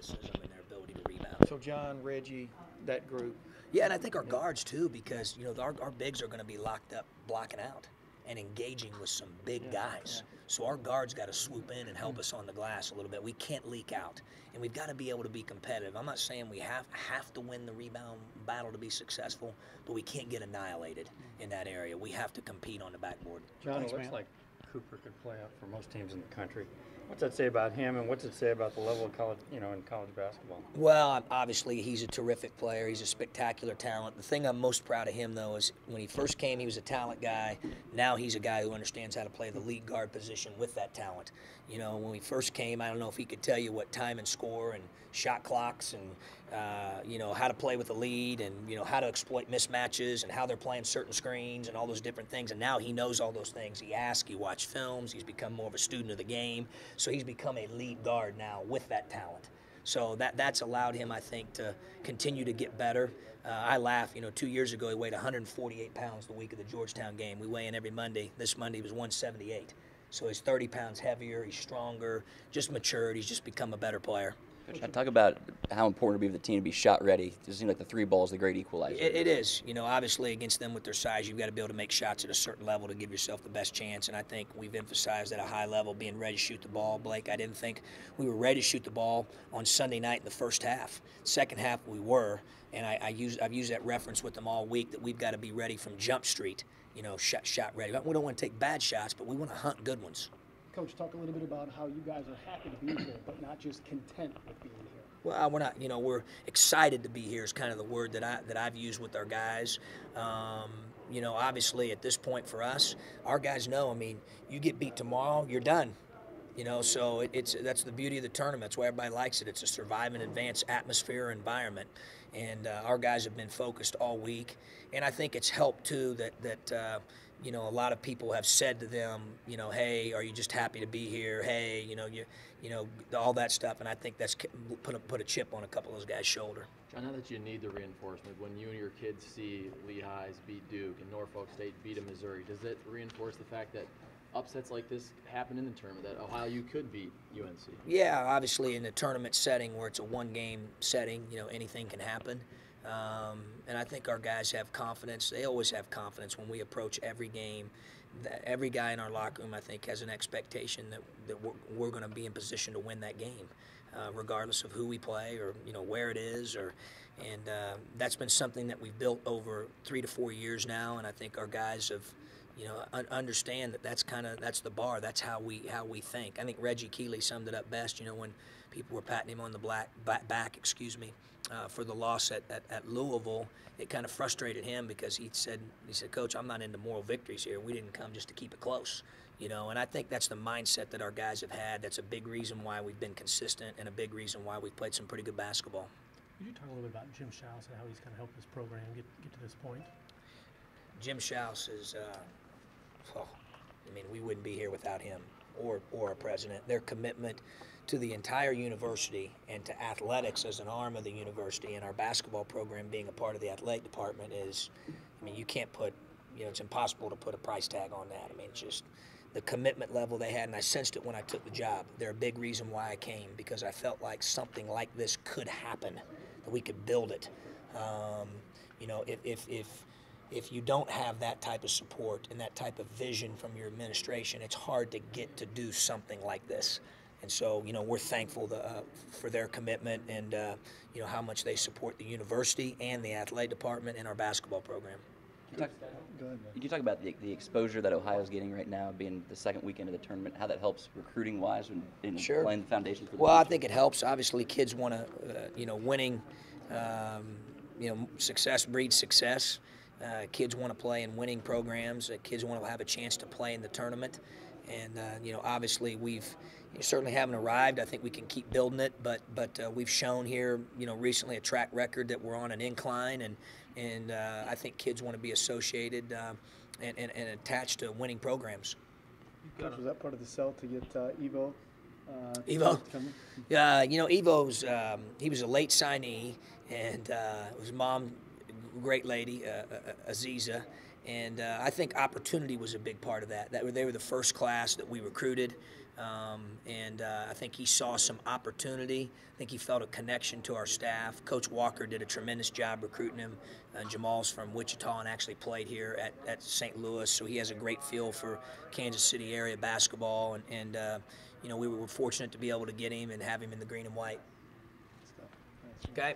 athleticism and their ability to rebound. So John, Reggie, that group. Yeah, and I think our guards too, because our bigs are going to be locked up, blocking out, and engaging with some big guys. So our guards got to swoop in and help us on the glass a little bit. We can't leak out, and we've got to be able to be competitive. I'm not saying we have to win the rebound battle to be successful, but we can't get annihilated in that area. We have to compete on the backboard. John, it looks like Cooper could play out for most teams in the country. What's that say about him, and what's it say about the level of college, in college basketball? Well, obviously he's a terrific player. He's a spectacular talent. The thing I'm most proud of him, though, is when he first came, he was a talent guy. Now he's a guy who understands how to play the lead guard position with that talent. When he first came, I don't know if he could tell you what time and score and shot clocks and how to play with the lead and how to exploit mismatches and how they're playing certain screens and all those different things. And now he knows all those things. He asks, he watched films, he's become more of a student of the game. So he's become a lead guard now with that talent. So that's allowed him, I think, to continue to get better. I laugh, 2 years ago he weighed 148 pounds the week of the Georgetown game. We weigh in every Monday. This Monday he was 178. So he's 30 pounds heavier, he's stronger, just matured, he's just become a better player. Coach, talk about how important it would be for the team to be shot ready. It seems like the three ball is the great equalizer. It is. Obviously against them with their size, you've got to be able to make shots at a certain level to give yourself the best chance. And I think we've emphasized at a high level being ready to shoot the ball. Blake, I didn't think we were ready to shoot the ball on Sunday night in the first half. Second half we were, and I've used that reference with them all week that we've got to be ready from Jump Street. Shot ready. We don't want to take bad shots, but we want to hunt good ones. Coach, talk a little bit about how you guys are happy to be here, but not just content with being here. Well, we're not. We're excited to be here is kind of the word that I've used with our guys. Obviously at this point for us, our guys know. I mean, you get beat tomorrow, you're done. So that's the beauty of the tournament. That's why everybody likes it. It's a survive and advance atmosphere environment, and our guys have been focused all week. And I think it's helped too that a lot of people have said to them, hey, are you just happy to be here? Hey, all that stuff. And I think that's put a chip on a couple of those guys' shoulder. John, now that you need the reinforcement, when you and your kids see Lehigh's beat Duke and Norfolk State beat a Missouri, does it reinforce the fact that upsets like this happen in the tournament, that Ohio you could beat UNC? Yeah, obviously in the tournament setting where it's a one-game setting, anything can happen. And I think our guys have confidence. They always have confidence when we approach every game. Every guy in our locker room, I think, has an expectation that we're going to be in position to win that game, regardless of who we play or where it is. And that's been something that we've built over 3 to 4 years now. And I think our guys have understand that that's the bar. That's how we think. I think Reggie Keeley summed it up best. When people were patting him on the back, for the loss at Louisville, it kind of frustrated him because he said, Coach, I'm not into moral victories here. We didn't come just to keep it close. And I think that's the mindset that our guys have had. That's a big reason why we've been consistent and a big reason why we've played some pretty good basketball. Could you talk a little bit about Jim Shouse and how he's kind of helped this program get to this point? Jim Shouse is, we wouldn't be here without him or our president. Their commitment to the entire university and to athletics as an arm of the university and our basketball program being a part of the athletic department is, you can't put, it's impossible to put a price tag on that. Just the commitment level they had, and I sensed it when I took the job. They're a big reason why I came, because I felt like something like this could happen, that we could build it. If you don't have that type of support and that type of vision from your administration, it's hard to get to do something like this. And so, we're thankful for their commitment and, how much they support the university and the athletic department and our basketball program. Can you talk about the exposure that Ohio's getting right now, being the second weekend of the tournament, how that helps recruiting-wise in Sure. laying the foundation for the Well, I future? think it helps. Obviously, kids want to, winning, success breeds success. Kids want to play in winning programs. Kids want to have a chance to play in the tournament. And, obviously we've certainly haven't arrived. I think we can keep building it, but we've shown here, recently a track record that we're on an incline, and I think kids want to be associated and attached to winning programs. Coach, was that part of the sell to get Evo? Evo? Yeah, Evo's, he was a late signee, and his mom, great lady, Aziza. And I think opportunity was a big part of that. They were the first class that we recruited. I think he saw some opportunity. I think he felt a connection to our staff. Coach Walker did a tremendous job recruiting him. Jamal's from Wichita and actually played here at St. Louis, so he has a great feel for Kansas City area basketball. We were fortunate to be able to get him and have him in the green and white. Okay.